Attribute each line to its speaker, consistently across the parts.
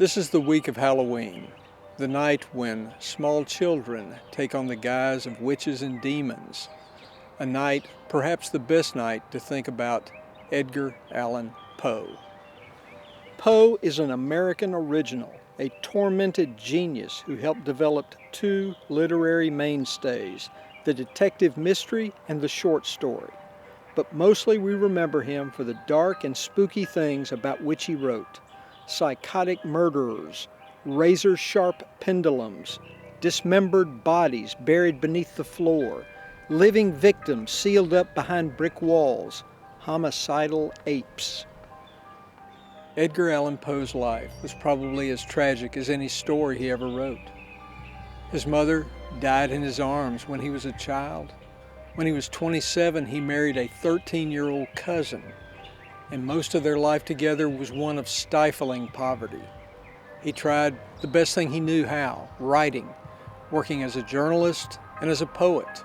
Speaker 1: This is the week of Halloween, the night when small children take on the guise of witches and demons. A night, perhaps the best night, to think about Edgar Allan Poe. Poe is an American original, a tormented genius who helped develop two literary mainstays, the detective mystery and the short story. But mostly we remember him for the dark and spooky things about which he wrote. Psychotic murderers, razor-sharp pendulums, dismembered bodies buried beneath the floor, living victims sealed up behind brick walls, homicidal apes. Edgar Allan Poe's life was probably as tragic as any story he ever wrote. His mother died in his arms when he was a child. When he was 27, he married a 13-year-old cousin, and most of their life together was one of stifling poverty. He tried the best thing he knew how, writing, working as a journalist and as a poet.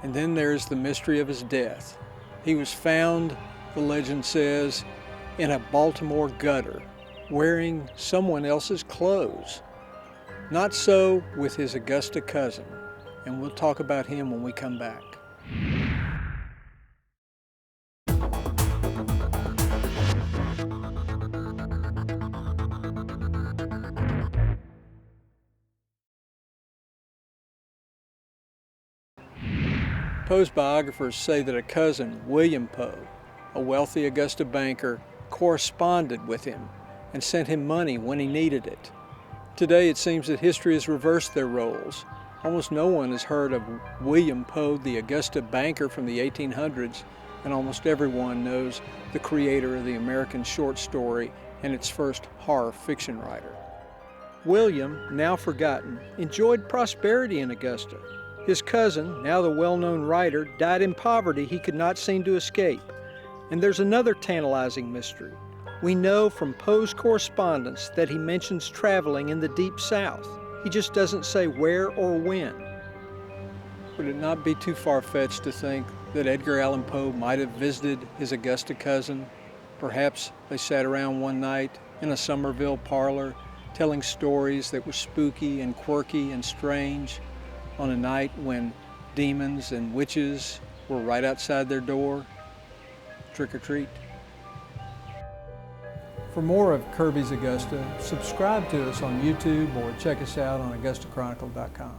Speaker 1: And then there's the mystery of his death. He was found, the legend says, in a Baltimore gutter, wearing someone else's clothes. Not so with his Augusta cousin, and we'll talk about him when we come back. Poe's biographers say that a cousin, William Poe, a wealthy Augusta banker, corresponded with him and sent him money when he needed it. Today it seems that history has reversed their roles. Almost no one has heard of William Poe, the Augusta banker from the 1800s, and almost everyone knows the creator of the American short story and its first horror fiction writer. William, now forgotten, enjoyed prosperity in Augusta. His cousin, now the well-known writer, died in poverty he could not seem to escape. And there's another tantalizing mystery. We know from Poe's correspondence that he mentions traveling in the Deep South. He just doesn't say where or when. Would it not be too far-fetched to think that Edgar Allan Poe might have visited his Augusta cousin? Perhaps they sat around one night in a Somerville parlor telling stories that were spooky and quirky and strange, on a night when demons and witches were right outside their door. Trick or treat. For more of Kirby's Augusta, subscribe to us on YouTube or check us out on AugustaChronicle.com.